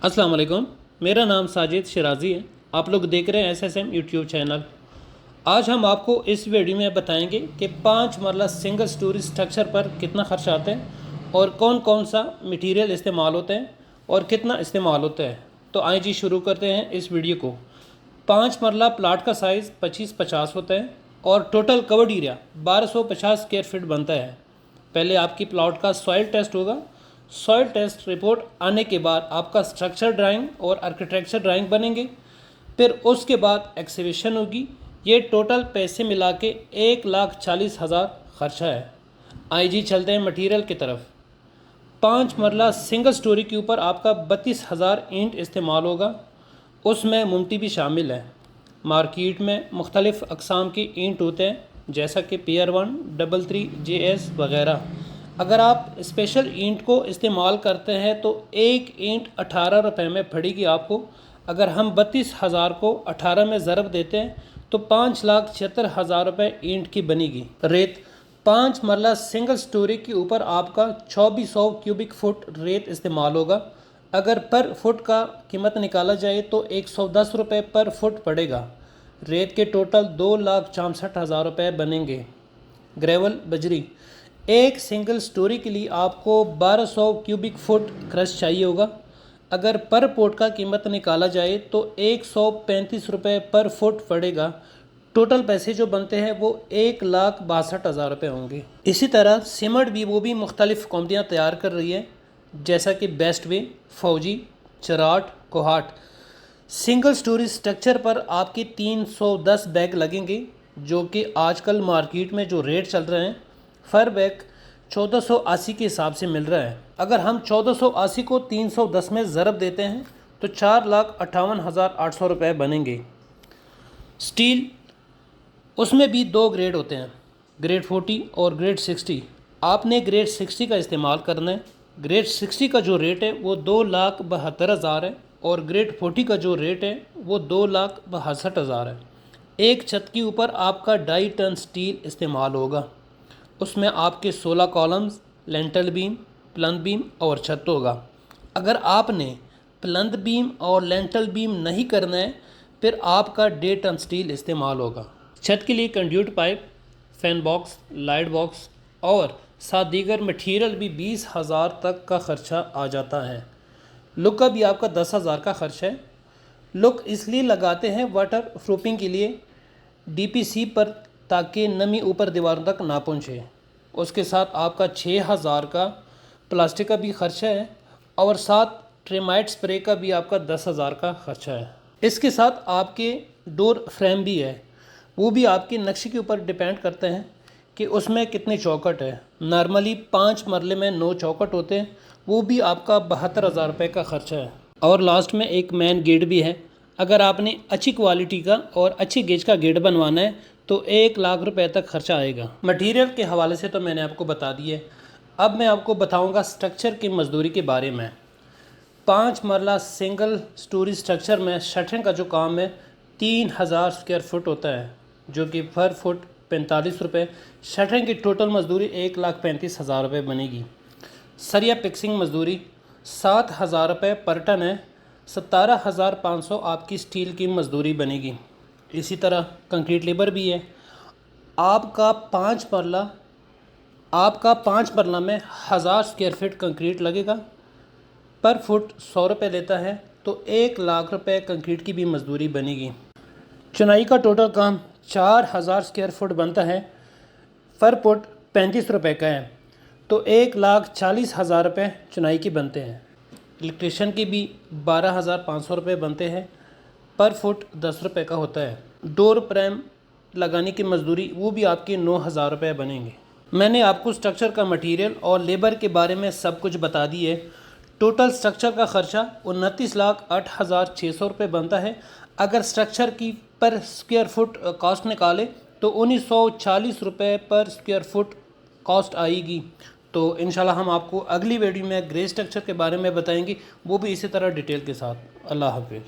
अस्सलाम वालेकुम। मेरा नाम साजिद शिराजी है। आप लोग देख रहे हैं SSM यूट्यूब चैनल। आज हम आपको इस वीडियो में बताएंगे कि 5 मरला सिंगल स्टोरी स्ट्रक्चर पर कितना खर्च आता है और कौन कौन सा मटेरियल इस्तेमाल होता है और कितना इस्तेमाल होता है। तो आइए जी शुरू करते हैं इस वीडियो को। 5 मरला प्लाट का साइज़ 25-50 होता है और total covered area 1250 square feet बनता है। पहले आपकी प्लॉट का सॉइल टेस्ट होगा। सॉइल टेस्ट रिपोर्ट आने के बाद आपका स्ट्रक्चर ड्राइंग और आर्किटेक्चर ड्राइंग बनेंगे। फिर उसके बाद एक्सीबिशन होगी। ये टोटल पैसे मिला के 1,40,000 खर्चा है। आइए जी चलते हैं मटेरियल की तरफ। 5 मरला सिंगल स्टोरी के ऊपर आपका 32,000 ईंट इस्तेमाल होगा। उसमें मुमटी भी शामिल है। मार्केट में मुख्तलिफ़ अक़साम की ईंट होते हैं जैसा कि PR1, 33, JS वगैरह। अगर आप स्पेशल ईंट को इस्तेमाल करते हैं तो एक ईंट 18 रुपये में पड़ेगी आपको। अगर हम 32,000 को 18 में ज़रब देते हैं तो 5,76,000 रुपये ईंट की बनेगी। रेत 5 मरला सिंगल स्टोरी के ऊपर आपका 2400 क्यूबिक फुट रेत इस्तेमाल होगा। अगर पर फुट का कीमत निकाला जाए तो 110 रुपये पर फुट पड़ेगा। रेत के टोटल 2,64,000 रुपये बनेंगे। ग्रेवल बजरी एक सिंगल स्टोरी के लिए आपको 1200 क्यूबिक फुट क्रश चाहिए होगा। अगर पर फुट का कीमत निकाला जाए तो 135 रुपये पर फुट पड़ेगा। टोटल पैसे जो बनते हैं वो 1,62,000 रुपये होंगे। इसी तरह सीमेंट भी वो भी मुख्तलिफ़ कंपनियाँ तैयार कर रही है जैसा कि बेस्ट वे, फौजी, चराट, कोहाट। सिंगल स्टोरी स्ट्रक्चर पर आपके 310 बैग लगेंगे जो कि आजकल मार्केट में जो रेट चल रहे हैं फर बैग 1480 के हिसाब से मिल रहा है। अगर हम 1480 को 310 में ज़रब देते हैं तो 4,58,800 रुपये बनेंगे। स्टील उसमें भी 2 ग्रेड होते हैं, ग्रेड 40 और ग्रेड 60। आपने ग्रेड 60 का इस्तेमाल करना है। ग्रेड 60 का जो रेट है वो 2,72,000 है और ग्रेड 40 का जो रेट है वो 2,62,000 है। एक छत के ऊपर आपका 2.5 टन स्टील इस्तेमाल होगा। उसमें आपके 16 कॉलम्स, लेंटल बीम, प्लंथ बीम और छत होगा। अगर आपने प्लंथ बीम और लेंटल बीम नहीं करना है फिर आपका 1.5 टन स्टील इस्तेमाल होगा। छत के लिए conduit pipe, fan box, light box और साथ दीगर मटीरियल भी 20,000 तक का ख़र्चा आ जाता है। लुक का भी आपका 10,000 का खर्च है। लुक इसलिए लगाते हैं वाटर प्रूफिंग के लिए DPC पर ताकि नमी ऊपर दीवारों तक ना पहुँचे। उसके साथ आपका 6,000 का प्लास्टिक का भी खर्चा है और साथ ट्रेमाइट स्प्रे का भी आपका 10,000 का खर्चा है। इसके साथ आपके डोर फ्रेम भी है, वो भी आपके नक्शे के ऊपर डिपेंड करते हैं कि उसमें कितने चौखट है। नॉर्मली 5 मरले में 9 चौखट होते हैं, वो भी आपका 72,000 रुपये का खर्चा है। और लास्ट में एक मेन गेट भी है। अगर आपने अच्छी क्वालिटी का और अच्छी गेज का गेट बनवाना है तो 1,00,000 रुपये तक खर्चा आएगा। मटेरियल के हवाले से तो मैंने आपको बता दिए। अब मैं आपको बताऊंगा स्ट्रक्चर की मजदूरी के बारे में। 5 मरला सिंगल स्टोरी स्ट्रक्चर में शटरिंग का जो काम है 3,000 स्क्वायर फुट होता है जो कि पर फुट 45 रुपये। शटरिंग की टोटल मजदूरी 1,35,000 रुपये बनेगी। सरिया पिक्सिंग मजदूरी 7,000 रुपये पर टन है। 17,500 आपकी स्टील की मजदूरी बनेगी। इसी तरह कंक्रीट लेबर भी है। आपका 5 मरला में 1,000 स्क्वायर फीट कंक्रीट लगेगा। पर फुट 100 रुपये लेता है तो 1,00,000 रुपये कंक्रीट की भी मजदूरी बनेगी। चुनाई का टोटल काम 4,000 स्क्वायर फुट बनता है। पर फुट 35 रुपये का है तो 1,40,000 रुपये चुनाई के बनते हैं। इलेक्ट्रीशियन की भी 12,500 रुपये बनते हैं। पर फुट 10 रुपये का होता है। डोर फ्रेम लगाने की मजदूरी वो भी आपके 9,000 रुपये बनेंगे। मैंने आपको स्ट्रक्चर का मटेरियल और लेबर के बारे में सब कुछ बता दी है। टोटल स्ट्रक्चर का ख़र्चा 29,08,600 रुपये बनता है। अगर स्ट्रक्चर की पर स्क्वायर फुट कॉस्ट निकाले तो 1,940 रुपये पर स्क्वायर फुट कॉस्ट आएगी। तो इंशाल्लाह हम आपको अगली वीडियो में ग्रे स्ट्रक्चर के बारे में बताएंगे, वो भी इसी तरह डिटेल के साथ। अल्लाह हाफ़िज़।